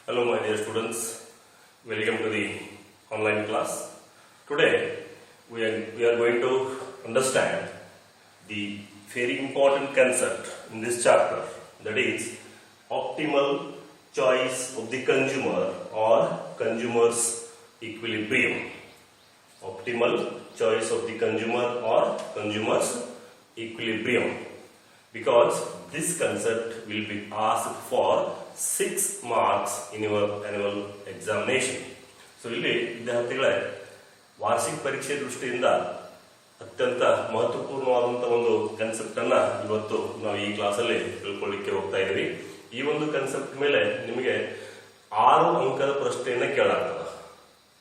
Hello my dear students, welcome to the online class. Today we are going to understand the very important concept in this chapter, that is optimal choice of the consumer or consumer's equilibrium. Optimal choice of the consumer or consumer's equilibrium, because this concept will be asked for 6 marks in your annual examination. So ಇಲ್ಲಿ ವಿದ್ಯಾರ್ಥಿಗಳೇ, ವಾರ್ಷಿಕ ಪರೀಕ್ಷೆ ದೃಷ್ಟಿಯಿಂದ ಅತ್ಯಂತ ಮಹತ್ವಪೂರ್ಣವಾದಂತಹ ಒಂದು concept ಅನ್ನ ಇವತ್ತು ನಾವು ಈ ಕ್ಲಾಸಲ್ಲಿ ತಿಳ್ಕೊಳ್ಳಿಕ್ಕೆ ಹೋಗ್ತಾ ಇದ್ದೀವಿ. ಈ ಒಂದು ಕಾನ್ಸೆಪ್ಟ್ ಮೇಲೆ ನಿಮಗೆ 6 ಅಂಕದ ಪ್ರಶ್ನೆಯನ್ನ ಕೇಳಲಾಗ್ತದ.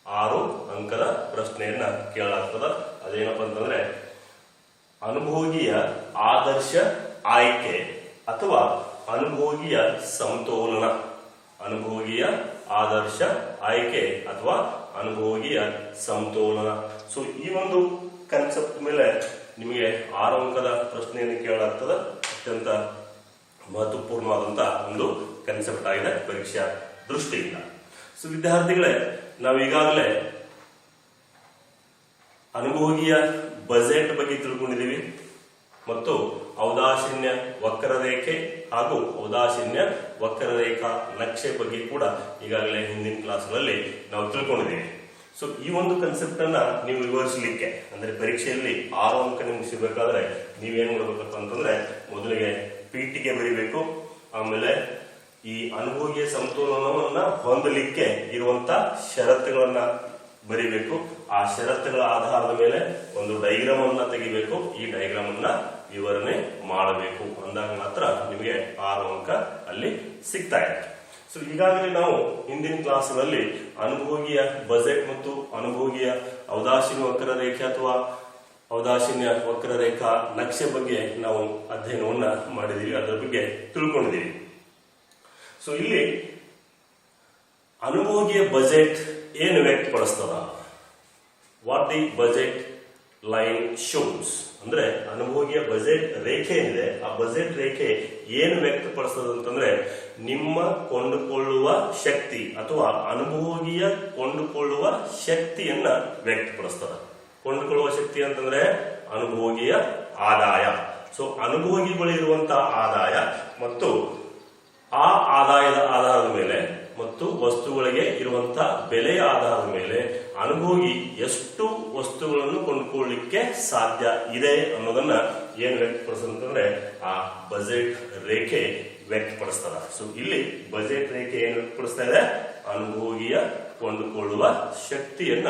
6 ಅಂಕದ ಪ್ರಶ್ನೆಯನ್ನ ಕೇಳಲಾಗ್ತದ. ಅದೇನಪ್ಪ ಅಂತಂದ್ರೆ, ಅನುಭೋಗಿಯ ಆದರ್ಶ ಆಯ್ಕೆ ಅಥವಾ ಅನುಭೋಗಿಯ ಸಮತೋಲನ. ಅನುಭೋಗಿಯ ಆದರ್ಶ ಆಯ್ಕೆ ಅಥವಾ ಅನುಭೋಗಿಯ ಸಮತೋಲನ. ಸೊ ಈ ಒಂದು ಕಾನ್ಸೆಪ್ಟ್ ಮೇಲೆ ನಿಮಗೆ 6 ಅಂಕದ ಪ್ರಶ್ನೆಯನ್ನು ಕೇಳಲಾಗ್ತದ. ಅತ್ಯಂತ ಮಹತ್ವಪೂರ್ಣವಾದಂತಹ ಒಂದು ಕಾನ್ಸೆಪ್ಟ್ ಆಗಿದೆ ಪರೀಕ್ಷಾ ದೃಷ್ಟಿಯಿಂದ. ಸೊ ವಿದ್ಯಾರ್ಥಿಗಳೇ, ನಾವು ಈಗಾಗಲೇ ಅನುಭೋಗಿಯ ಬಜೆಟ್ ಬಗ್ಗೆ ತಿಳ್ಕೊಂಡಿದ್ದೀವಿ ಮತ್ತು ಔದಾಸೀನ್ಯ ವಕ್ರರೇಖೆ ಹಾಗೂ ಔದಾಸೀನ್ಯ ವಕ್ರರೇಖಾ ನಕ್ಷೆ ಬಗ್ಗೆ ಕೂಡ ಈಗಾಗಲೇ ಹಿಂದಿನ ಕ್ಲಾಸ್ಗಳಲ್ಲಿ ನಾವು ತಿಳ್ಕೊಂಡಿದ್ದೀವಿ. ಸೊ ಈ ಒಂದು ಕಾನ್ಸೆಪ್ಟ್ ಅನ್ನ ನೀವು ವಿವರಿಸಲಿಕ್ಕೆ, ಅಂದ್ರೆ ಪರೀಕ್ಷೆಯಲ್ಲಿ 6 ಅಂಕ ನಿಮ್ಗೆ ಸಿಗಬೇಕಾದ್ರೆ ನೀವೇನ್ ಮಾಡ್ಬೇಕಪ್ಪ ಅಂತಂದ್ರೆ, ಮೊದಲಿಗೆ ಪೀಠಿಗೆ ಬರೀಬೇಕು. ಆಮೇಲೆ ಈ ಅನುಭೋಗಿಯ ಸಮತೋಲನವನ್ನ ಹೊಂದಲಿಕ್ಕೆ ಇರುವಂತ ಷರತ್ತುಗಳನ್ನ ಬರೀಬೇಕು. ಆ ಷರತ್ತುಗಳ ಆಧಾರದ ಮೇಲೆ ಒಂದು ಡೈಗ್ರಾಮ್ ಅನ್ನ ತೆಗಿಬೇಕು. ಈ ಡೈಗ್ರಾಮ್ ಅನ್ನ ವಿವರಣೆ ಮಾಡಬೇಕು. ಅಂದಾಗ ಮಾತ್ರ ನಿಮಗೆ 6 ಅಂಕ ಅಲ್ಲಿ ಸಿಗ್ತಾ ಇದೆ. ಸೊ ಈಗಾಗಲೇ ನಾವು ಹಿಂದಿನ ಕ್ಲಾಸ್ನಲ್ಲಿ ಅನುಭೋಗಿಯ ಬಜೆಟ್ ಮತ್ತು ಅನುಭೋಗಿಯ ಔದಾಸೀನ್ಯ ವಕ್ರರೇಖೆ ಅಥವಾ ಔದಾಸೀನ್ಯ ವಕ್ರರೇಖಾ ನಕ್ಷೆ ಬಗ್ಗೆ ನಾವು ಅಧ್ಯಯನವನ್ನ ಮಾಡಿದೀವಿ, ಅದರ ಬಗ್ಗೆ ತಿಳ್ಕೊಂಡಿದ್ದೀವಿ. ಸೊ ಇಲ್ಲಿ ಅನುಭೋಗಿಯ ಬಜೆಟ್ ಏನು ವ್ಯಕ್ತಪಡಿಸ್ತದ, what the budget line shows, ಅಂದ್ರೆ ಅನುಭೋಗಿಯ ಬಜೆಟ್ ರೇಖೆ ಏನಿದೆ, ಆ ಬಜೆಟ್ ರೇಖೆ ಏನು ವ್ಯಕ್ತಪಡಿಸ್ತದ ಅಂತಂದ್ರೆ, ನಿಮ್ಮ ಕೊಂಡುಕೊಳ್ಳುವ ಶಕ್ತಿ ಅಥವಾ ಅನುಭೋಗಿಯ ಕೊಂಡುಕೊಳ್ಳುವ ಶಕ್ತಿಯನ್ನ ವ್ಯಕ್ತಪಡಿಸ್ತದ. ಕೊಂಡುಕೊಳ್ಳುವ ಶಕ್ತಿ ಅಂತಂದ್ರೆ ಅನುಭೋಗಿಯ ಆದಾಯ. ಸೊ ಅನುಭೋಗಿ ಬಳಿ ಇರುವಂತಹ ಆದಾಯ ಮತ್ತು ಆ ಆದಾಯದ ಆಧಾರದ ಮೇಲೆ ಮತ್ತು ವಸ್ತುಗಳಿಗೆ ಇರುವಂತಹ ಬೆಲೆಯ ಆಧಾರದ ಮೇಲೆ ಅನುಭೋಗಿ ಎಷ್ಟು ವಸ್ತುಗಳನ್ನು ಕೊಂಡುಕೊಳ್ಳಲಿಕ್ಕೆ ಸಾಧ್ಯ ಇದೆ ಅನ್ನೋದನ್ನ ಏನ್ ವ್ಯಕ್ತಪಡಿಸ್ತಂದ್ರೆ ಆ ಬಜೆಟ್ ರೇಖೆ ವ್ಯಕ್ತಪಡಿಸ್ತದ. ಸೊ ಇಲ್ಲಿ ಬಜೆಟ್ ರೇಖೆ ಏನ್ ವ್ಯಕ್ತಪಡಿಸ್ತಾ ಇದೆ, ಅನುಭೋಗಿಯ ಕೊಂಡುಕೊಳ್ಳುವ ಶಕ್ತಿಯನ್ನ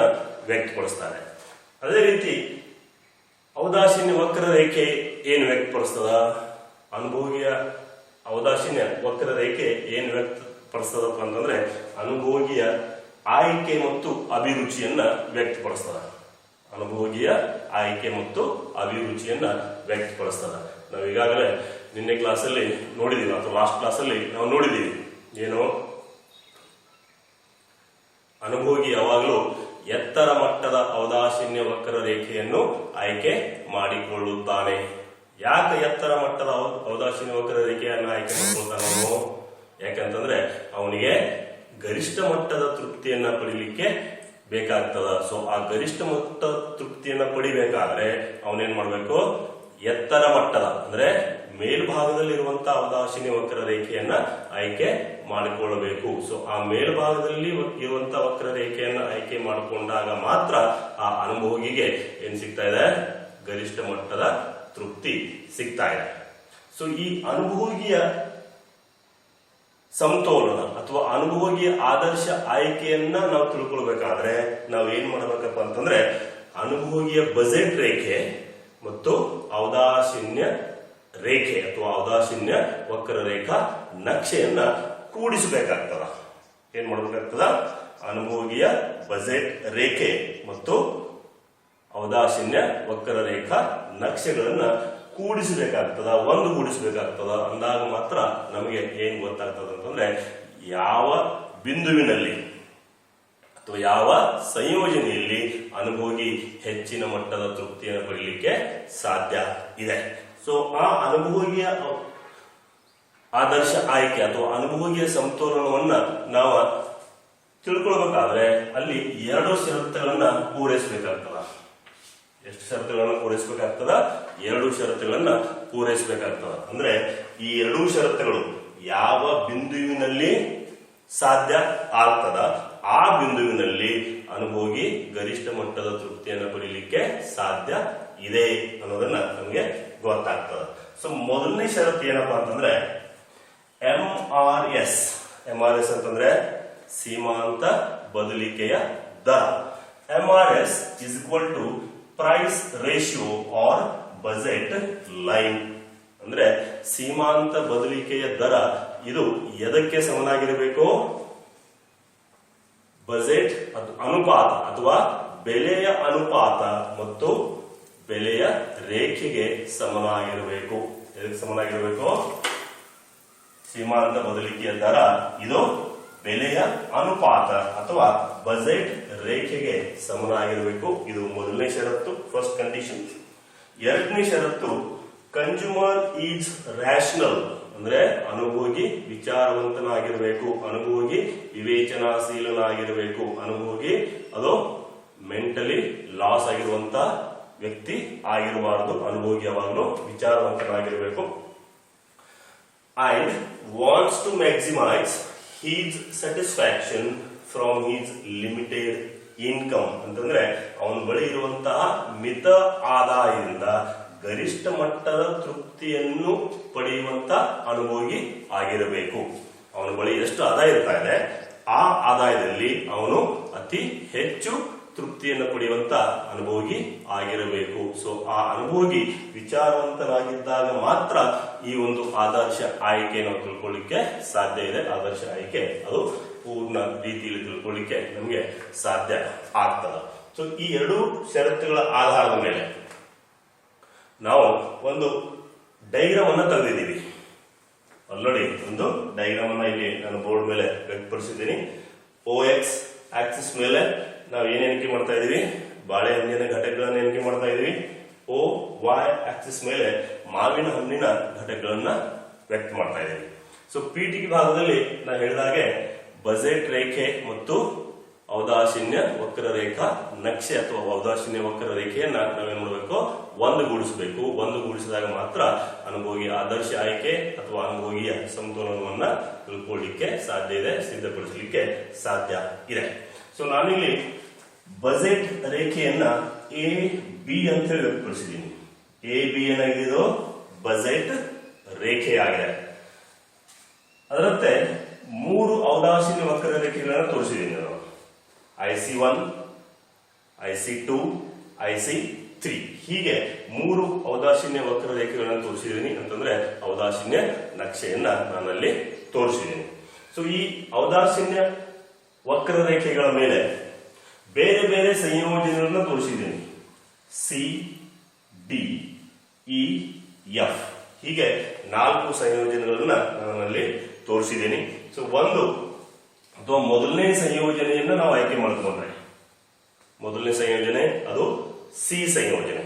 ವ್ಯಕ್ತಪಡಿಸ್ತಾರೆ. ಅದೇ ರೀತಿ ಔದಾಸೀನ್ಯ ವಕ್ರರೇಖೆ ಏನು ವ್ಯಕ್ತಪಡಿಸ್ತದ, ಅನುಭೋಗಿಯ ಔದಾಸೀನ್ಯ ವಕ್ರರೇಖೆ ಏನು ವ್ಯಕ್ತಪಡಿಸ್ತದಪ್ಪ ಅಂತಂದ್ರೆ ಅನುಭೋಗಿಯ ಆಯ್ಕೆ ಮತ್ತು ಅಭಿರುಚಿಯನ್ನ ವ್ಯಕ್ತಪಡಿಸ್ತದ. ಅನುಭೋಗಿಯ ಆಯ್ಕೆ ಮತ್ತು ಅಭಿರುಚಿಯನ್ನ ವ್ಯಕ್ತಪಡಿಸ್ತದ. ನಾವು ಈಗಾಗಲೇ ನಿನ್ನೆ ಕ್ಲಾಸಲ್ಲಿ ನೋಡಿದೀವಿ, ಅಥವಾ ಲಾಸ್ಟ್ ಕ್ಲಾಸಲ್ಲಿ ನಾವು ನೋಡಿದೀವಿ, ಏನು ಅನುಭೋಗಿ ಯಾವಾಗಲೂ ಎತ್ತರ ಮಟ್ಟದ ಔದಾಸೀನ್ಯ ವಕ್ರರೇಖೆಯನ್ನು ಆಯ್ಕೆ ಮಾಡಿಕೊಳ್ಳುತ್ತಾನೆ. ಯಾಕೆ ಎತ್ತರ ಮಟ್ಟದ ಔದಾಸೀನ್ಯ ವಕ್ರರೇಖೆಯನ್ನು ಆಯ್ಕೆ ಮಾಡಿಕೊಳ್ತಾನೆ ಅವನು? ಯಾಕಂತಂದ್ರೆ ಅವನಿಗೆ ಗರಿಷ್ಠ ಮಟ್ಟದ ತೃಪ್ತಿಯನ್ನ ಪಡಿಲಿಕ್ಕೆ ಬೇಕಾಗ್ತದ. ಸೊ ಆ ಗರಿಷ್ಠ ಮಟ್ಟದ ತೃಪ್ತಿಯನ್ನ ಪಡಿಬೇಕಾದ್ರೆ ಅವನೇನ್ ಮಾಡ್ಬೇಕು, ಎತ್ತರ ಮಟ್ಟದ ಅಂದ್ರೆ ಮೇಲ್ಭಾಗದಲ್ಲಿರುವಂತಹ ಔದಾಸೀನ್ಯ ವಕ್ರರೇಖೆಯನ್ನ ಆಯ್ಕೆ ಮಾಡಿಕೊಳ್ಳಬೇಕು. ಸೊ ಆ ಮೇಲ್ಭಾಗದಲ್ಲಿ ಇರುವಂತಹ ವಕ್ರರೇಖೆಯನ್ನ ಆಯ್ಕೆ ಮಾಡಿಕೊಂಡಾಗ ಮಾತ್ರ ಆ ಅನುಭೋಗಿಗೆ ಏನ್ ಸಿಗ್ತಾ ಇದೆ, ಗರಿಷ್ಠ ಮಟ್ಟದ ತೃಪ್ತಿ ಸಿಗ್ತಾ ಇದೆ. ಸೊ ಈ ಅನುಭೋಗಿಯ ಸಮತೋಲನ ಅಥವಾ ಅನುಭೋಗಿಯ ಆದರ್ಶ ಆಯ್ಕೆಯನ್ನ ನಾವು ತಿಳ್ಕೊಳ್ಬೇಕಾದ್ರೆ ನಾವು ಏನ್ ಮಾಡಬೇಕಪ್ಪ ಅಂತಂದ್ರೆ, ಅನುಭೋಗಿಯ ಬಜೆಟ್ ರೇಖೆ ಮತ್ತು ಔದಾಸೀನ್ಯ ರೇಖೆ ಅಥವಾ ಔದಾಸೀನ್ಯ ವಕ್ರರೇಖಾ ನಕ್ಷೆಯನ್ನ ಕೂಡಿಸಬೇಕಾಗ್ತದ. ಏನ್ ಮಾಡಬೇಕಾಗ್ತದ, ಅನುಭೋಗಿಯ ಬಜೆಟ್ ರೇಖೆ ಮತ್ತು ಔದಾಸೀನ್ಯ ವಕ್ರರೇಖಾ ನಕ್ಷೆಗಳನ್ನ ಕೂಡಿಸಬೇಕಾಗ್ತದ, ಒಂದುಗೂಡಿಸಬೇಕಾಗ್ತದ. ಅಂದಾಗ ಮಾತ್ರ ನಮಗೆ ಏನ್ ಗೊತ್ತಾಗ್ತದ ಅಂತಂದ್ರೆ, ಯಾವ ಬಿಂದುವಿನಲ್ಲಿ ಅಥವಾ ಯಾವ ಸಂಯೋಜನೆಯಲ್ಲಿ ಅನುಭೋಗಿ ಹೆಚ್ಚಿನ ಮಟ್ಟದ ತೃಪ್ತಿಯನ್ನು ಪಡೆಯಲಿಕ್ಕೆ ಸಾಧ್ಯ ಇದೆ. ಸೊ ಆ ಅನುಭೋಗಿಯ ಆದರ್ಶ ಆಯ್ಕೆ ಅಥವಾ ಅನುಭೋಗಿಯ ಸಮತೋಲನವನ್ನ ನಾವು ತಿಳ್ಕೊಳ್ಬೇಕಾದ್ರೆ ಅಲ್ಲಿ 2 ಷರತ್ತುಗಳನ್ನ ಪೂರೈಸಬೇಕಾಗ್ತದ. ಎಷ್ಟು ಷರತ್ತುಗಳನ್ನ ಪೂರೈಸಬೇಕಾಗ್ತದ? 2 ಷರತ್ತುಗಳನ್ನ ಪೂರೈಸಬೇಕಾಗ್ತದ. ಅಂದ್ರೆ ಈ 2 ಷರತ್ತುಗಳು ಯಾವ ಬಿಂದುವಿನಲ್ಲಿ ಸಾಧ್ಯ ಆಗ್ತದ ಆ ಬಿಂದುವಿನಲ್ಲಿ ಅನುಭೋಗಿ ಗರಿಷ್ಠ ಮಟ್ಟದ ತೃಪ್ತಿಯನ್ನು ಪಡೀಲಿಕ್ಕೆ ಸಾಧ್ಯ ಇದೆ ಅನ್ನೋದನ್ನ ನಮಗೆ ಗೊತ್ತಾಗ್ತದ. ಸೊ ಮೊದಲನೇ ಷರತ್ತು ಏನಪ್ಪಾ ಅಂತಂದ್ರೆ MRS ಅಂತಂದ್ರೆ ಸೀಮಾಂತ ಬದಲಿಕೆಯ ದರ. MRS is equal to price ratio or budget line. ಅಂದ್ರೆ ಸೀಮಾಂತ ಬದಲಿಕೆಯ ದರ ಇದು ಎದಕ್ಕೆ ಸಮನಾಗಿರಬೇಕು? ಬಜೆಟ್ ಅನುಪಾತ ಅಥವಾ ಬೆಲೆಯ ಅನುಪಾತ ಮತ್ತು ಬೆಲೆಯ ರೇಖೆಗೆ ಸಮನಾಗಿರಬೇಕು. ಎದಕ್ಕೆ ಸಮನಾಗಿರಬೇಕು? ಸೀಮಾಂತ ಬದಲಿಕೆಯ ದರ ಇದು ಬೆಲೆಯ ಅನುಪಾತ ಅಥವಾ ಬಜೆಟ್ ರೇಖೆಗೆ ಸಮನಾಗಿರಬೇಕು. ಇದು ಮೊದಲನೇ ಷರತ್ತು, ಫಸ್ಟ್ ಕಂಡೀಷನ್. ಎರಡನೇ ಷರತ್ತು ಕನ್ಸ್ಯೂಮರ್ ಈಸ್ ರ್ಯಾಷನಲ್ ಅಂದ್ರೆ ಅನುಭೋಗಿ ವಿಚಾರವಂತನಾಗಿರಬೇಕು, ಅನುಭೋಗಿ ವಿವೇಚನಾಶೀಲನಾಗಿರಬೇಕು, ಅನುಭೋಗಿ ಅದು ಮೆಂಟಲಿ ಲಾಸ್ ಆಗಿರುವಂತ ವ್ಯಕ್ತಿ ಆಗಿರಬಾರದು, ಅನುಭೋಗಿ ಯಾವಾಗಲೂ ವಿಚಾರವಂತನಾಗಿರಬೇಕು. And wants to maximise his satisfaction from his limited income ಅಂತಂದ್ರೆ ಅವನ ಬಳಿ ಇರುವಂತಹ ಮಿತ ಆದಾಯದಿಂದ ಗರಿಷ್ಠ ಮಟ್ಟದ ತೃಪ್ತಿಯನ್ನು ಪಡೆಯುವಂತ ಅನುಭೋಗಿ ಆಗಿರಬೇಕು. ಅವನ ಬಳಿ ಎಷ್ಟು ಆದಾಯ ಇರ್ತಾ ಇದೆ ಆ ಆದಾಯದಲ್ಲಿ ಅವನು ಅತಿ ಹೆಚ್ಚು ತೃಪ್ತಿಯನ್ನು ಪಡೆಯುವಂತ ಅನುಭೋಗಿ ಆಗಿರಬೇಕು. ಸೊ ಆ ಅನುಭೋಗಿ ವಿಚಾರವಂತನಾಗಿದ್ದಾಗ ಮಾತ್ರ ಈ ಒಂದು ಆದರ್ಶ ಆಯ್ಕೆ ನಾವು ತಿಳ್ಕೊಳ್ಳಿಕ್ಕೆ ಸಾಧ್ಯ ಇದೆ. ಆದರ್ಶ ಆಯ್ಕೆ ಅದು ಪೂರ್ಣ ರೀತಿಯಲ್ಲಿ ತಿಳ್ಕೊಳ್ಳಿಕ್ಕೆ ನಮಗೆ ಸಾಧ್ಯ ಆಗ್ತದೆ. ಸೊ ಈ 2 ಷರತ್ತುಗಳ ಆಧಾರದ ಮೇಲೆ ನಾವು ಒಂದು ಡೈಗ್ರಾಮ್ ಅನ್ನ ತೆಗೆದಿದ್ದೀವಿ. ಅಲ್ಲಿ ನೋಡಿ, ಒಂದು ಡೈಗ್ರಾಮ್ ಅನ್ನ ಇಲ್ಲಿ ನಾನು ಬೋರ್ಡ್ ಮೇಲೆ ವ್ಯಕ್ತಪಡಿಸಿದ್ದೀನಿ. OX ಆಕ್ಸಿಸ್ ಮೇಲೆ ನಾವು ಏನ್ ಎಣಿಕೆ ಮಾಡ್ತಾ ಇದೀವಿ? ಬಾಳೆಹಣ್ಣಿನ ಘಟಕಗಳನ್ನ ಎಣಿಕೆ ಮಾಡ್ತಾ ಇದೀವಿ. OY ಆಕ್ಸಿಸ್ ಮೇಲೆ ಮಾವಿನ ಹಣ್ಣಿನ ಘಟಕಗಳನ್ನ ವ್ಯಕ್ತ ಮಾಡ್ತಾ ಇದೀವಿ. ಸೊ ಪೀಠಿಕೆ ಭಾಗದಲ್ಲಿ ನಾನು ಹೇಳಿದಾಗೆ ಬಜೆಟ್ ರೇಖೆ ಮತ್ತು ಔದಾಸೀನ್ಯ ವಕ್ರರೇಖಾ ನಕ್ಷೆ ಅಥವಾ ಔದಾಸೀನ್ಯ ವಕ್ರರೇಖೆಯನ್ನ ನಾವೇನ್ ಮಾಡಬೇಕು? ಒಂದುಗೂಡಿಸಬೇಕು. ಒಂದುಗೂಡಿಸಿದಾಗ ಮಾತ್ರ ಅನುಭೋಗಿ ಆದರ್ಶ ಆಯ್ಕೆ ಅಥವಾ ಅನುಭೋಗಿಯ ಸಮತೋಲನವನ್ನ ತಿಳ್ಕೊಳ್ಳಿಕ್ಕೆ ಸಾಧ್ಯ ಇದೆ, ಸಿದ್ಧಪಡಿಸಲಿಕ್ಕೆ ಸಾಧ್ಯ ಇದೆ. ಸೊ ನಾನಿಲ್ಲಿ ಬಜೆಟ್ ರೇಖೆಯನ್ನ AB ಅಂತ ಹೇಳಿ ವ್ಯಕ್ತಪಡಿಸಿದ್ದೀನಿ. AB ಏನಾಗಿದೆ? ಬಜೆಟ್ ರೇಖೆಯಾಗಿದೆ. ಅದರಂತೆ 3 ಔದಾಸೀನ್ಯ ವಕ್ರರೇಖೆಗಳನ್ನು ತೋರಿಸಿದ್ದೀನಿ ನಾನು. IC1, IC2, IC3 ಹೀಗೆ 3 ಔದಾಸೀನ್ಯ ವಕ್ರರೇಖೆಗಳನ್ನು ತೋರಿಸಿದ್ದೀನಿ. ಅಂತಂದ್ರೆ ಔದಾಸೀನ್ಯ ನಕ್ಷೆಯನ್ನ ನಾನಲ್ಲಿ ತೋರಿಸಿದ್ದೀನಿ. ಸೊ ಈ ಔದಾಸೀನ್ಯ ವಕ್ರರೇಖೆಗಳ ಮೇಲೆ ಬೇರೆ ಬೇರೆ ಸಂಯೋಜನೆಗಳನ್ನ ತೋರಿಸಿದ್ದೀನಿ. CDEF ಹೀಗೆ 4 ಸಂಯೋಜನೆಗಳನ್ನ ನಾನಲ್ಲಿ ತೋರಿಸಿದ್ದೀನಿ. ಸೊ ಒಂದು ಅಥವಾ ಮೊದಲನೇ ಸಂಯೋಜನೆಯನ್ನ ನಾವು ಆಯ್ಕೆ ಮಾಡ್ಕೊಂಡ್ರೆ, ಮೊದಲನೇ ಸಂಯೋಜನೆ ಅದು ಸಿ ಸಂಯೋಜನೆ.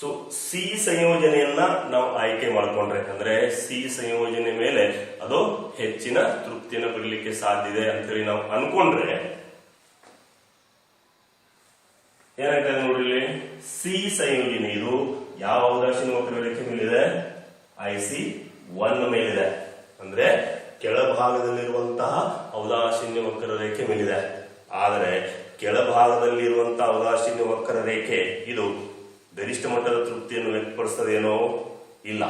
ಸೊ ಸಿ ಸಂಯೋಜನೆಯನ್ನ ನಾವು ಆಯ್ಕೆ ಮಾಡ್ಕೊಂಡ್ರೆ ಅಂದ್ರೆ ಸಿ ಸಂಯೋಜನೆ ಮೇಲೆ ಅದು ಹೆಚ್ಚಿನ ತೃಪ್ತಿಯನ್ನು ಪಡಲಿಕ್ಕೆ ಸಾಧ್ಯ ಇದೆ ಅಂತ ಹೇಳಿ ನಾವು ಅನ್ಕೊಂಡ್ರೆ ಏನಾಗ್ತದೆ ನೋಡ್ರಿ, ಸಿ ಸಂಯೋಜನೆ ಇದು ಯಾವ ಔದಾಸೀನ್ಯ ವಕ್ರರೇಖೆ ಮೇಲಿದೆ? IC1 ಮೇಲಿದೆ. ಅಂದ್ರೆ ಕೆಳಭಾಗದಲ್ಲಿರುವಂತಹ ಔದಾಸೀನ್ಯ ವಕ್ರರೇಖೆ ಮೇಲಿದೆ. ಆದರೆ ಕೆಳಭಾಗದಲ್ಲಿರುವಂತಹ ಔದಾಸೀನ್ಯ ವಕ್ರರೇಖೆ ಇದು ಗರಿಷ್ಠ ಮಟ್ಟದ ತೃಪ್ತಿಯನ್ನು ವ್ಯಕ್ತಪಡಿಸ್ತದೇನೋ? ಇಲ್ಲ.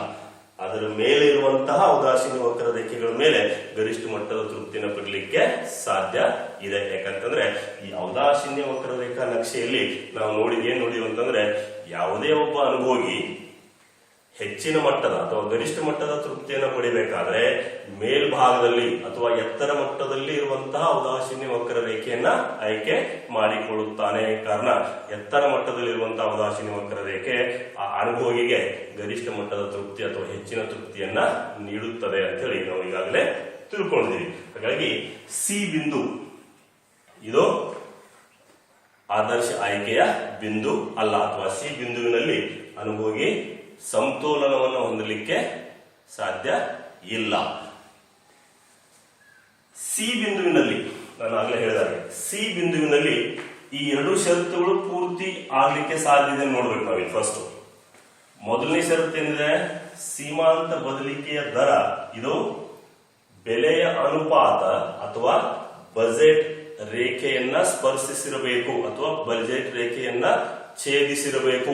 ಅದರ ಮೇಲೆ ಇರುವಂತಹ ಔದಾಸೀನ್ಯ ವಕ್ರರೇಖೆಗಳ ಮೇಲೆ ಗರಿಷ್ಠ ಮಟ್ಟದ ತೃಪ್ತಿಯನ್ನು ಪಡಲಿಕ್ಕೆ ಸಾಧ್ಯ ಇದೆ. ಯಾಕಂತಂದ್ರೆ ಈ ಔದಾಸೀನ್ಯ ವಕ್ರರೇಖಾ ನಕ್ಷೆಯಲ್ಲಿ ನಾವು ಏನ್ ನೋಡಿದ್ವಿ ಅಂತಂದ್ರೆ ಯಾವುದೇ ಒಬ್ಬ ಅನುಭೋಗಿ ಹೆಚ್ಚಿನ ಮಟ್ಟದ ಅಥವಾ ಗರಿಷ್ಠ ಮಟ್ಟದ ತೃಪ್ತಿಯನ್ನು ಪಡಿಬೇಕಾದ್ರೆ ಮೇಲ್ಭಾಗದಲ್ಲಿ ಅಥವಾ ಎತ್ತರ ಮಟ್ಟದಲ್ಲಿ ಇರುವಂತಹ ಔದಾಸೀನ್ಯ ವಕ್ರರೇಖೆಯನ್ನ ಆಯ್ಕೆ ಮಾಡಿಕೊಳ್ಳುತ್ತಾನೆ. ಕಾರಣ ಎತ್ತರ ಮಟ್ಟದಲ್ಲಿ ಇರುವಂತಹ ಔದಾಸೀನ್ಯ ವಕ್ರರೇಖೆ ಆ ಅನುಭೋಗಿಗೆ ಗರಿಷ್ಠ ಮಟ್ಟದ ತೃಪ್ತಿ ಅಥವಾ ಹೆಚ್ಚಿನ ತೃಪ್ತಿಯನ್ನ ನೀಡುತ್ತದೆ ಅಂತ ಹೇಳಿ ನಾವು ಈಗಾಗಲೇ ತಿಳ್ಕೊಂಡಿದ್ದೀವಿ. ಹಾಗಾಗಿ ಸಿ ಬಿಂದು ಇದು ಆದರ್ಶ ಆಯ್ಕೆಯ ಬಿಂದು ಅಲ್ಲ, ಅಥವಾ ಸಿ ಬಿಂದುವಿನಲ್ಲಿ ಅನುಭೋಗಿ ಸಮತೋಲನವನ್ನು ಹೊಂದಲಿಕ್ಕೆ ಸಾಧ್ಯ ಇಲ್ಲ. ಸಿ ಬಿಂದುವಿನಲ್ಲಿ ನಾನು ಆಗಲೇ ಹೇಳಿದಾಗೆ ಸಿ ಬಿಂದುವಿನಲ್ಲಿ ಈ ಎರಡು ಷರತ್ತುಗಳು ಪೂರ್ತಿ ಆಗ್ಲಿಕ್ಕೆ ಸಾಧ್ಯತೆ ನೋಡ್ಬೇಕು ನಾವಿಲ್ಲಿ. ಫಸ್ಟ್ ಮೊದಲನೇ ಷರತ್ತು ಏನಿದೆ, ಸೀಮಾಂತ ಬದಲಿಕೆಯ ದರ ಇದು ಬೆಲೆಯ ಅನುಪಾತ ಅಥವಾ ಬಜೆಟ್ ರೇಖೆಯನ್ನ ಸ್ಪರ್ಶಿಸಿರಬೇಕು ಅಥವಾ ಬಜೆಟ್ ರೇಖೆಯನ್ನ ಛೇದಿಸಿರಬೇಕು.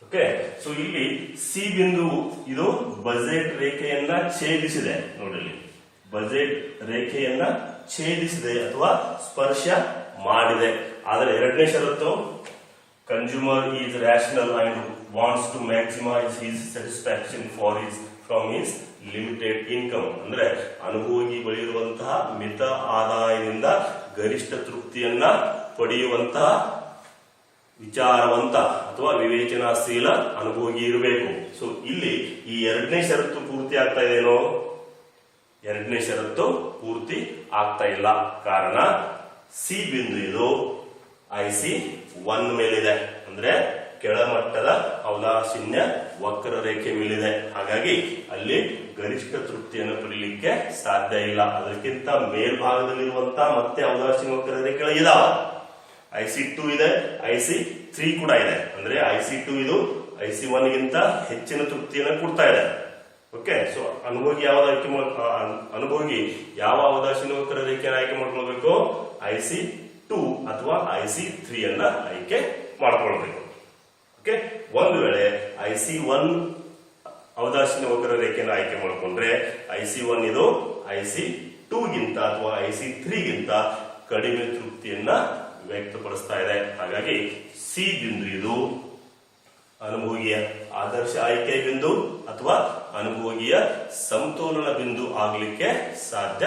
ಓಕೆ, ಸೊ ಇಲ್ಲಿ ಸಿ ಬಿಂದು ಇದು ಬಜೆಟ್ ರೇಖೆಯನ್ನ ಛೇದಿಸಿದೆ. ನೋಡ್ರಿ, ಬಜೆಟ್ ರೇಖೆಯನ್ನ ಛೇದಿಸಿದೆ ಅಥವಾ ಸ್ಪರ್ಶ ಮಾಡಿದೆ. ಆದರೆ ಎರಡನೇ ಷರತ್ತು, consumer is rational and wants to maximise his satisfaction from his limited income. ಅಂದ್ರೆ ಅನುಭೋಗಿ ಬಳಿಯಿರುವಂತಹ ಮಿತ ಆದಾಯದಿಂದ ಗರಿಷ್ಠ ತೃಪ್ತಿಯನ್ನ ಪಡೆಯುವಂತಹ ವಿಚಾರವಂತ ಅಥವಾ ವಿವೇಚನಾಶೀಲ ಅನುಭೋಗಿ ಇರಬೇಕು. ಸೊ ಇಲ್ಲಿ ಈ ಎರಡನೇ ಷರತ್ತು ಪೂರ್ತಿ ಆಗ್ತಾ ಇದೆಯೇನೋ? ಎರಡನೇ ಷರತ್ತು ಪೂರ್ತಿ ಆಗ್ತಾ ಇಲ್ಲ. ಕಾರಣ ಸಿ ಬಿಂದು ಇದು IC1 ಮೇಲಿದೆ, ಅಂದ್ರೆ ಕೆಳಮಟ್ಟದ ಔದಾಸೀನ್ಯ ವಕ್ರರೇಖೆ ಮೇಲಿದೆ. ಹಾಗಾಗಿ ಅಲ್ಲಿ ಗರಿಷ್ಠ ತೃಪ್ತಿಯನ್ನು ಪಡೆಯಲಿಕ್ಕೆ ಸಾಧ್ಯ ಇಲ್ಲ. ಅದಕ್ಕಿಂತ ಮೇಲ್ಭಾಗದಲ್ಲಿರುವಂತಹ ಮತ್ತೆ ಔದಾಸೀನ್ಯ ವಕ್ರರೇಖೆಗಳು ಇದಾವ. IC2 ಇದೆ, IC3 ಕೂಡ ಇದೆ. ಅಂದ್ರೆ IC2 ಇದು IC1 ಗಿಂತ ಹೆಚ್ಚಿನ ತೃಪ್ತಿಯನ್ನು ಕೊಡ್ತಾ ಇದೆ. ಓಕೆ, ಸೊ ಅನುಭೋಗಿ ಅನುಭೋಗಿ ಯಾವ ಅವದಾಸೀನ ವಕ್ರರೇಖೆಯನ್ನು ಆಯ್ಕೆ ಮಾಡ್ಕೊಳ್ಬೇಕು? IC2 ಅಥವಾ IC3 ಅನ್ನ ಆಯ್ಕೆ ಮಾಡ್ಕೊಳ್ಬೇಕು. ಓಕೆ, ಒಂದು ವೇಳೆ IC1 ಅವದಾಸೀನ ವಕ್ರರೇಖೆಯನ್ನು ಆಯ್ಕೆ ಮಾಡಿಕೊಂಡ್ರೆ IC1 ಇದು IC2 ಗಿಂತ ಅಥವಾ IC3 ಗಿಂತ ಕಡಿಮೆ ತೃಪ್ತಿಯನ್ನ ವ್ಯಕ್ತಪಡಿಸ್ತಾ ಇದೆ. ಹಾಗಾಗಿ ಸಿ ಬಿಂದು ಇದು ಅನುಭೋಗಿಯ ಆದರ್ಶ ಆಯ್ಕೆ ಬಿಂದು ಅಥವಾ ಅನುಭೋಗಿಯ ಸಮತೋಲನ ಬಿಂದು ಆಗಲಿಕ್ಕೆ ಸಾಧ್ಯ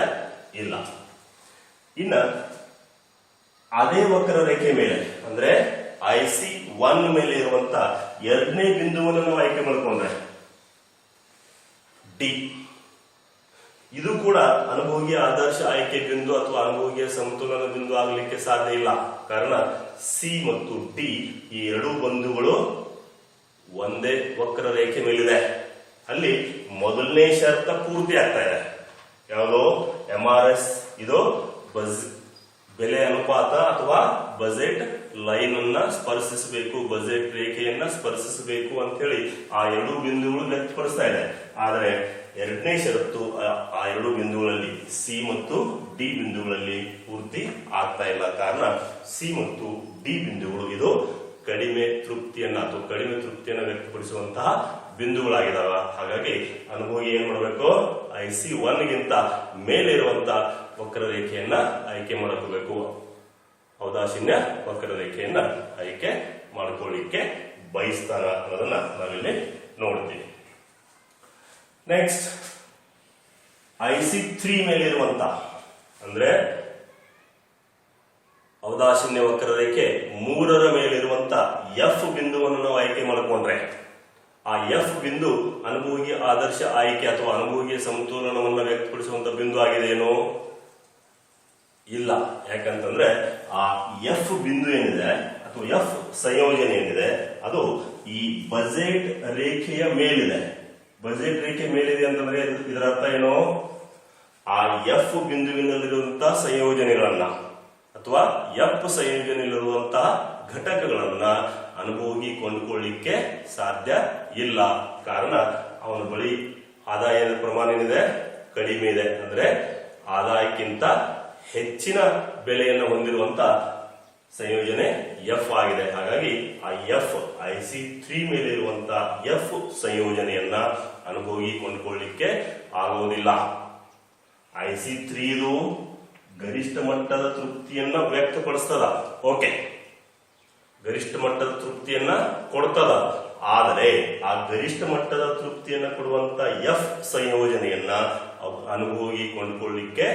ಇಲ್ಲ. ಇನ್ನ ಅದೇ ವಕ್ರರೇಖೆ ಮೇಲೆ ಅಂದ್ರೆ IC1 ಮೇಲೆ ಇರುವಂತ ಎರಡನೇ ಬಿಂದುವನ್ನು ನಾವು ಆಯ್ಕೆ ಮಾಡಿಕೊಂಡ್ರೆ ಡಿ, ಇದು ಕೂಡ ಅನುಭೋಗಿಯ ಆದರ್ಶ ಆಯ್ಕೆ ಬಿಂದು ಅಥವಾ ಅನುಭೋಗಿಯ ಸಮತೋಲನ ಬಿಂದು ಆಗಲಿಕ್ಕೆ ಸಾಧ್ಯ ಇಲ್ಲ. ಕಾರಣ ಸಿ ಮತ್ತು ಡಿ ಈ ಎರಡೂ ಬಿಂದುಗಳು ಒಂದೇ ವಕ್ರರೇಖೆ ಮೇಲಿದೆ. ಅಲ್ಲಿ ಮೊದಲನೇ ಷರತ್ತ ಪೂರ್ತಿ ಆಗ್ತಾ ಇದೆ. ಯಾವುದು? MRS ಇದು ಬೆಲೆ ಅನುಪಾತ ಅಥವಾ ಬಜೆಟ್ ಲೈನ್ ಅನ್ನ ಸ್ಪರ್ಶಿಸಬೇಕು, ಬಜೆಟ್ ರೇಖೆಯನ್ನ ಸ್ಪರ್ಶಿಸಬೇಕು ಅಂತ ಹೇಳಿ ಆ ಎರಡು ಬಿಂದುಗಳು ವ್ಯಕ್ತಪಡಿಸ್ತಾ ಇದೆ. ಆದರೆ ಎರಡನೇ ಷರತ್ತು ಆ ಎರಡು ಬಿಂದುಗಳಲ್ಲಿ ಸಿ ಮತ್ತು ಡಿ ಬಿಂದುಗಳಲ್ಲಿ ಪೂರ್ತಿ ಆಗ್ತಾ ಇಲ್ಲ. ಕಾರಣ ಸಿ ಮತ್ತು ಡಿ ಬಿಂದುಗಳು ಇದು ಕಡಿಮೆ ತೃಪ್ತಿಯನ್ನ ಅಥವಾ ಕಡಿಮೆ ತೃಪ್ತಿಯನ್ನ ವ್ಯಕ್ತಪಡಿಸುವಂತಹ ಬಿಂದುಗಳಾಗಿದಾವ. ಹಾಗಾಗಿ ಅನುಭೋಗಿ ಏನ್ ಮಾಡಬೇಕು? IC1 ಗಿಂತ ಮೇಲೆ ಇರುವಂತಹ ವಕ್ರರೇಖೆಯನ್ನ ಆಯ್ಕೆ ಮಾಡ್ಕೋಬೇಕು. ಔದಾಸೀನ್ಯ ವಕ್ರರೇಖೆಯನ್ನ ಆಯ್ಕೆ ಮಾಡ್ಕೊಳ್ಳಿಕ್ಕೆ ಬಯಸ್ತಾನ ಅನ್ನೋದನ್ನ ನಾವಿಲ್ಲಿ ನೋಡ್ತೀವಿ. ನೆಕ್ಸ್ಟ್ IC3 ಮೇಲಿರುವಂತ ಅಂದ್ರೆ ಔದಾಸೀನ್ಯ ವಕ್ರರೇಖೆ 3ರ ಮೇಲಿರುವಂತ ಎಫ್ ಬಿಂದುವನ್ನು ನಾವು ಆಯ್ಕೆ ಮಾಡಿಕೊಂಡ್ರೆ ಆ ಎಫ್ ಬಿಂದು ಅನುಭೋಗಿ ಆದರ್ಶ ಆಯ್ಕೆ ಅಥವಾ ಅನುಭೋಗಿಯ ಸಮತೋಲನವನ್ನು ವ್ಯಕ್ತಪಡಿಸುವಂತ ಬಿಂದು ಆಗಿದೆಯೇನೋ? ಇಲ್ಲ. ಯಾಕಂತಂದ್ರೆ ಆ ಎಫ್ ಬಿಂದು ಏನಿದೆ ಅಥವಾ ಎಫ್ ಸಂಯೋಜನೆ ಏನಿದೆ ಅದು ಈ ಬಜೆಟ್ ರೇಖೆಯ ಮೇಲಿದೆ. ಬಜೆಟ್ ರೇಖೆ ಮೇಲಿದೆ ಅಂತಂದ್ರೆ ಇದರ ಅರ್ಥ ಏನು? ಆ ಎಫ್ ಬಿಂದುವಿನಲ್ಲಿರುವಂತಹ ಸಂಯೋಜನೆಗಳನ್ನ ಅಥವಾ ಎಫ್ ಸಂಯೋಜನೆಯಲ್ಲಿರುವಂತಹ ಘಟಕಗಳನ್ನ ಅನುಭೋಗಿ ಕೊಂಡುಕೊಳ್ಳಿಕ್ಕೆ ಸಾಧ್ಯ ಇಲ್ಲ. ಕಾರಣ ಅವನ ಬಳಿ ಆದಾಯದ ಪ್ರಮಾಣ ಏನಿದೆ? ಕಡಿಮೆ ಇದೆ. ಅಂದ್ರೆ ಆದಾಯಕ್ಕಿಂತ ಹೆಚ್ಚಿನ ಬೆಲೆಯನ್ನು ಹೊಂದಿರುವಂತ ಸಂಯೋಜನೆ ಎಫ್ ಆಗಿದೆ. ಹಾಗಾಗಿ ಆ ಎಫ್ IC3 ಮೇಲೆ ಇರುವಂತಹ ಎಫ್ ಸಂಯೋಜನೆಯನ್ನ ಅನುಭೋಗಿ ಕೊಂಡುಕೊಳ್ಳಿಕ್ಕೆ ಆಗುವುದಿಲ್ಲ. IC3 ಇದು ಗರಿಷ್ಠ ಮಟ್ಟದ ತೃಪ್ತಿಯನ್ನ ವ್ಯಕ್ತಪಡಿಸ್ತದ. ಓಕೆ, ಗರಿಷ್ಠ ಮಟ್ಟದ ತೃಪ್ತಿಯನ್ನ ಕೊಡ್ತದ. ಆದರೆ ಆ ಗರಿಷ್ಠ ಮಟ್ಟದ ತೃಪ್ತಿಯನ್ನ ಕೊಡುವಂತ ಎಫ್ ಸಂಯೋಜನೆಯನ್ನ ಅನುಭೋಗಿ ಕೊಂಡುಕೊಳ್ಳಿಕ್ಕೆ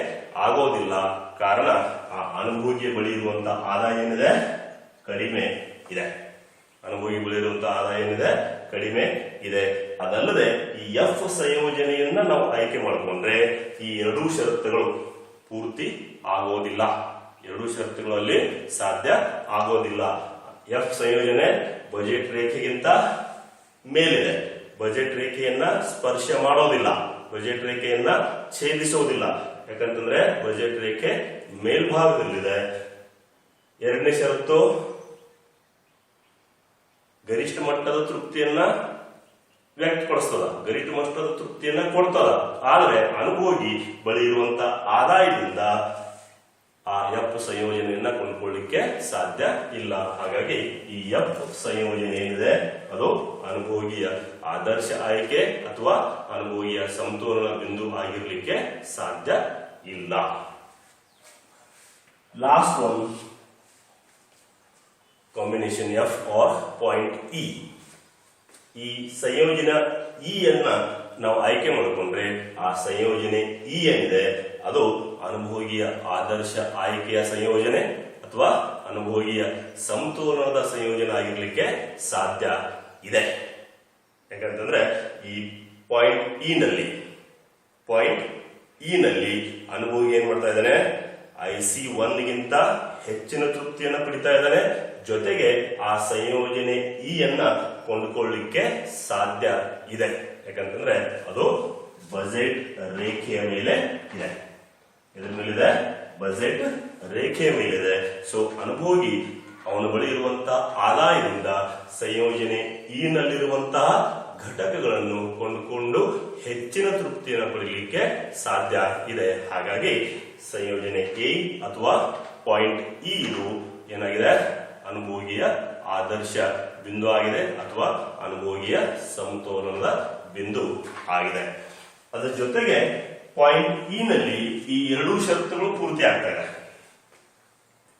ಆಗೋದಿಲ್ಲ. ಕಾರಣ ಆ ಅನುಭೋಗಿಯ ಬಳಿ ಇರುವಂತಹ ಆದಾಯ ಏನಿದೆ? ಕಡಿಮೆ ಇದೆ. ಅನುಭೋಗಿ ಬಳಿ ಇರುವಂತಹ ಆದಾಯ ಏನಿದೆ? ಕಡಿಮೆ ಇದೆ. ಅದಲ್ಲದೆ ಈ ಎಫ್ ಸಂಯೋಜನೆಯನ್ನ ನಾವು ಆಯ್ಕೆ ಮಾಡಿಕೊಂಡ್ರೆ ಈ ಎರಡೂ ಷರತ್ತುಗಳು ಪೂರ್ತಿ ಆಗೋದಿಲ್ಲ. ಎರಡೂ ಷರತ್ತುಗಳಲ್ಲಿ ಸಾಧ್ಯ ಆಗೋದಿಲ್ಲ. ಎಫ್ ಸಂಯೋಜನೆ ಬಜೆಟ್ ರೇಖೆಗಿಂತ ಮೇಲಿದೆ. ಬಜೆಟ್ ರೇಖೆಯನ್ನ ಸ್ಪರ್ಶ ಮಾಡೋದಿಲ್ಲ, ಬಜೆಟ್ ರೇಖೆಯನ್ನ ಛೇದಿಸೋದಿಲ್ಲ. ಯಾಕಂತಂದ್ರೆ ಬಜೆಟ್ ರೇಖೆ ಮೇಲ್ಭಾಗದಲ್ಲಿದೆ. ಎರಡನೇ ಷರತ್ತು ಗರಿಷ್ಠ ಮಟ್ಟದ ತೃಪ್ತಿಯನ್ನ ವ್ಯಕ್ತಪಡಿಸ್ತದ, ಗರಿಷ್ಠ ಮಟ್ಟದ ತೃಪ್ತಿಯನ್ನ ಕೊಡ್ತದ. ಆದರೆ ಅನುಭೋಗಿ ಬಳಿ ಇರುವಂತ ಆದಾಯದಿಂದ ಆ ಎಫ್ ಸಂಯೋಜನೆಯನ್ನ ಕೊಂಡ್ಕೊಳ್ಳಿಕ್ಕೆ ಸಾಧ್ಯ ಇಲ್ಲ. ಹಾಗಾಗಿ ಈ ಎಫ್ ಸಂಯೋಜನೆ ಏನಿದೆ ಅದು ಅನುಭೋಗಿಯ ಆದರ್ಶ ಆಯ್ಕೆ ಅಥವಾ ಅನುಭೋಗಿಯ ಸಮತೋಲನ ಬಿಂದು ಆಗಿರ್ಲಿಕ್ಕೆ ಸಾಧ್ಯ ಇಲ್ಲ. Last one, combination F or point E. ಈ ಸಂಯೋಜನೆ ಇ ಅನ್ನ ನಾವು ಆಯ್ಕೆ ಮಾಡಿಕೊಂಡ್ರೆ ಆ ಸಂಯೋಜನೆ ಇ ಏನಿದೆ ಅದು ಅನುಭೋಗಿಯ ಆದರ್ಶ ಆಯ್ಕೆಯ ಸಂಯೋಜನೆ ಅಥವಾ ಅನುಭೋಗಿಯ ಸಮತೋಲನದ ಸಂಯೋಜನೆ ಆಗಿರ್ಲಿಕ್ಕೆ ಸಾಧ್ಯ ಇದೆ. ಯಾಕಂತಂದ್ರೆ ಈ ಪಾಯಿಂಟ್ ಇ ನಲ್ಲಿ ಅನುಭೋಗಿ ಏನ್ ಮಾಡ್ತಾ ಇದ್ದಾನೆ, IC1 ಗಿಂತ ಹೆಚ್ಚಿನ ತೃಪ್ತಿಯನ್ನ ಪಡಿತಾ ಇದ್ದಾನೆ. ಜೊತೆಗೆ ಆ ಸಂಯೋಜನೆ ಇ ಅನ್ನ ಕೊಂಡುಕೊಳ್ಳಿಕ್ಕೆ ಸಾಧ್ಯ ಇದೆ. ಯಾಕಂತಂದ್ರೆ ಅದು ಬಜೆಟ್ ರೇಖೆಯ ಮೇಲೆ ಇದೆ. ಇದರ ಮೇಲಿದೆ, ಬಜೆಟ್ ರೇಖೆಯ ಮೇಲಿದೆ. ಸೊ ಅನುಭೋಗಿ ಅವನ ಬಳಿ ಇರುವಂತಹ ಆದಾಯದಿಂದ ಸಂಯೋಜನೆ ಇ ನಲ್ಲಿರುವಂತಹ ಘಟಕಗಳನ್ನು ಕೊಂಡುಕೊಂಡು ಹೆಚ್ಚಿನ ತೃಪ್ತಿಯನ್ನು ಪಡೆಯಲಿಕ್ಕೆ ಸಾಧ್ಯ ಇದೆ. ಹಾಗಾಗಿ ಸಂಯೋಜನೆ ಎ ಅಥವಾ ಪಾಯಿಂಟ್ ಇ ಇದು ಏನಾಗಿದೆ, ಅನುಭೋಗಿಯ ಆದರ್ಶ ಬಿಂದು ಆಗಿದೆ ಅಥವಾ ಅನುಭೋಗಿಯ ಸಮತೋಲನದ ಬಿಂದು ಆಗಿದೆ. ಅದರ ಜೊತೆಗೆ ಪಾಯಿಂಟ್ ಇ ನಲ್ಲಿ ಈ ಎರಡೂ ಷರತ್ತುಗಳು ಪೂರ್ತಿ ಆಗ್ತಾ ಇದೆ.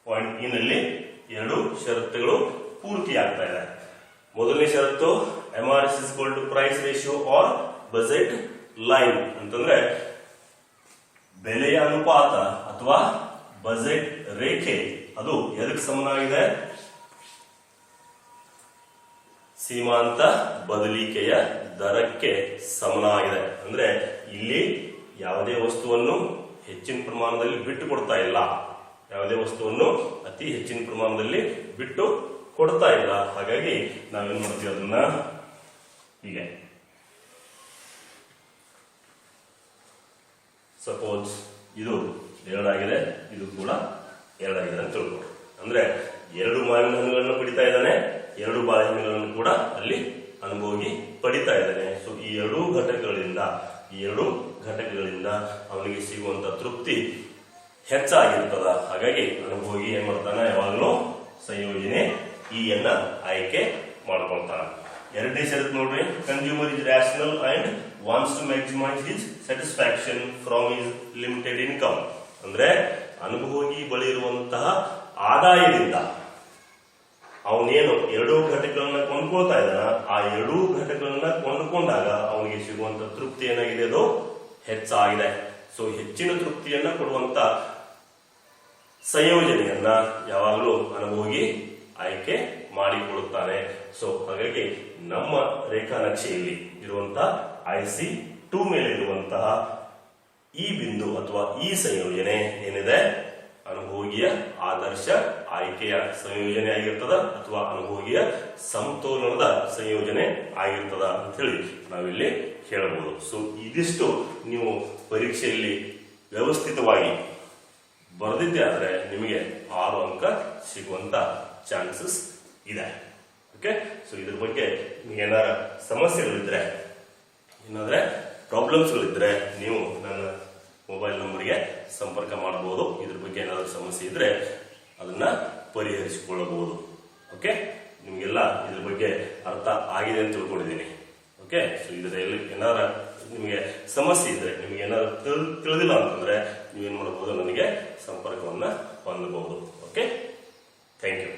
ಪಾಯಿಂಟ್ ಇ ನಲ್ಲಿ ಎರಡು ಷರತ್ತುಗಳು ಪೂರ್ತಿ ಆಗ್ತಾ ಇದೆ. ಮೊದಲನೇ ಷರತ್ತು MRS = price ratio or budget line ಅಂತಂದ್ರೆ ಬೆಲೆಯ ಅನುಪಾತ ಅಥವಾ ಬಜೆಟ್ ರೇಖೆ ಅದು ಎದಕ್ಕೆ ಸಮನಾಗಿದೆ, ಸೀಮಾಂತ ಬದಲಿಕೆಯ ದರಕ್ಕೆ ಸಮನಾಗಿದೆ. ಅಂದ್ರೆ ಇಲ್ಲಿ ಯಾವುದೇ ವಸ್ತುವನ್ನು ಹೆಚ್ಚಿನ ಪ್ರಮಾಣದಲ್ಲಿ ಬಿಟ್ಟು ಕೊಡ್ತಾ ಇಲ್ಲ, ಯಾವುದೇ ವಸ್ತುವನ್ನು ಅತಿ ಹೆಚ್ಚಿನ ಪ್ರಮಾಣದಲ್ಲಿ ಬಿಟ್ಟು ಕೊಡ್ತಾ ಇಲ್ಲ. ಹಾಗಾಗಿ ನಾವೇನ್ ಮಾಡ್ತೀವಿ, ಅದನ್ನ ಹೀಗೆ ಸಪೋಸ್ ಇದು 2 ಆಗಿದೆ, ಇದು ಕೂಡ 2 ಆಗಿದೆ ಅಂತ ತಿಳ್ಕೊಂಡು, ಅಂದ್ರೆ 2 ಮಾವಿನ ಹಣ್ಣುಗಳನ್ನು ಪಡಿತಾ ಇದ್ದಾನೆ, 2 ಬಾಳೆಹಣ್ಣುಗಳನ್ನು ಕೂಡ ಅಲ್ಲಿ ಅನುಭೋಗಿ ಪಡಿತಾ ಇದ್ದಾನೆ. ಸೊ ಈ ಎರಡೂ ಘಟಕಗಳಿಂದ ಅವನಿಗೆ ಸಿಗುವಂತ ತೃಪ್ತಿ ಹೆಚ್ಚಾಗಿರ್ತದ. ಹಾಗಾಗಿ ಅನುಭೋಗಿ ಏನ್ ಮಾಡ್ತಾನ, ಯಾವಾಗಲೂ ಸಂಯೋಜನೆ ಇ ಅನ್ನ ಆಯ್ಕೆ ಮಾಡ್ಕೊಳ್ತಾನ. ಎರಡನೇ ಷರತ್ತು ನೋಡ್ರಿ, consumer is rational and wants to maximise his satisfaction from his limited income. ಅಂದ್ರೆ ಅನುಭೋಗಿ ಬಳಿ ಇರುವಂತಹ ಆದಾಯದಿಂದ ಅವನೇನು 2 ಘಟಕಗಳನ್ನ ಕೊಂಡ್ಕೊಳ್ತಾ ಇದ್ದಾನ, ಆ 2 ಘಟಕಗಳನ್ನ ಕೊಂಡುಕೊಂಡಾಗ ಅವನಿಗೆ ಸಿಗುವಂತ ತೃಪ್ತಿ ಏನಾಗಿದೆ, ಅದು ಹೆಚ್ಚಾಗಿದೆ. ಸೊ ಹೆಚ್ಚಿನ ತೃಪ್ತಿಯನ್ನ ಕೊಡುವಂತ ಸಂಯೋಜನೆಯನ್ನ ಯಾವಾಗಲೂ ಅನುಭೋಗಿ ಆಯ್ಕೆ ಮಾಡಿಕೊಳ್ಳುತ್ತಾನೆ. ಸೊ ಹಾಗಾಗಿ ನಮ್ಮ ರೇಖಾ ನಕ್ಷೆಯಲ್ಲಿ ಇರುವಂತಹ IC2 ಮೇಲೆ ಇರುವಂತಹ ಈ ಬಿಂದು ಅಥವಾ ಈ ಸಂಯೋಜನೆ ಏನಿದೆ, ಅನುಭೋಗಿಯ ಆದರ್ಶ ಆಯ್ಕೆಯ ಸಂಯೋಜನೆ ಆಗಿರ್ತದ ಅಥವಾ ಅನುಭೋಗಿಯ ಸಮತೋಲನದ ಸಂಯೋಜನೆ ಆಗಿರ್ತದ ಅಂತ ಹೇಳಿ ನಾವಿಲ್ಲಿ ಹೇಳಬಹುದು. ಸೊ ಇದಿಷ್ಟು ನೀವು ಪರೀಕ್ಷೆಯಲ್ಲಿ ವ್ಯವಸ್ಥಿತವಾಗಿ ಬರೆದಿದ್ದೆ ಆದ್ರೆ ನಿಮಗೆ 6 ಅಂಕ ಸಿಗುವಂತ ಚಾನ್ಸಸ್ ಇದೆ. ಓಕೆ, ಸೊ ಇದ್ರ ಬಗ್ಗೆ ಏನಾರ ಸಮಸ್ಯೆಗಳಿದ್ರೆ, ಏನಾದ್ರೆ ಪ್ರಾಬ್ಲಮ್ಸ್ಗಳಿದ್ರೆ ನೀವು ನನ್ನ ಮೊಬೈಲ್ ನಂಬರ್ಗೆ ಸಂಪರ್ಕ ಮಾಡಬಹುದು. ಇದ್ರ ಬಗ್ಗೆ ಏನಾದರೂ ಸಮಸ್ಯೆ ಇದ್ರೆ ಅದನ್ನ ಪರಿಹರಿಸಿಕೊಳ್ಳಬಹುದು. ಓಕೆ, ನಿಮಗೆಲ್ಲ ಇದ್ರ ಬಗ್ಗೆ ಅರ್ಥ ಆಗಿದೆ ಅಂತ ತಿಳ್ಕೊಂಡಿದ್ದೀನಿ. ಓಕೆ, ಸೊ ಇದರಲ್ಲಿ ಏನಾರ ನಿಮಗೆ ಸಮಸ್ಯೆ ಇದ್ರೆ, ನಿಮಗೆ ಏನಾದ್ರು ತಿಳಿದಿಲ್ಲ ಅಂತಂದ್ರೆ ನೀವೇನ್ ಮಾಡಬಹುದು, ನನಗೆ ಸಂಪರ್ಕವನ್ನ ಹೊಂದಬಹುದು. Okay, thank you.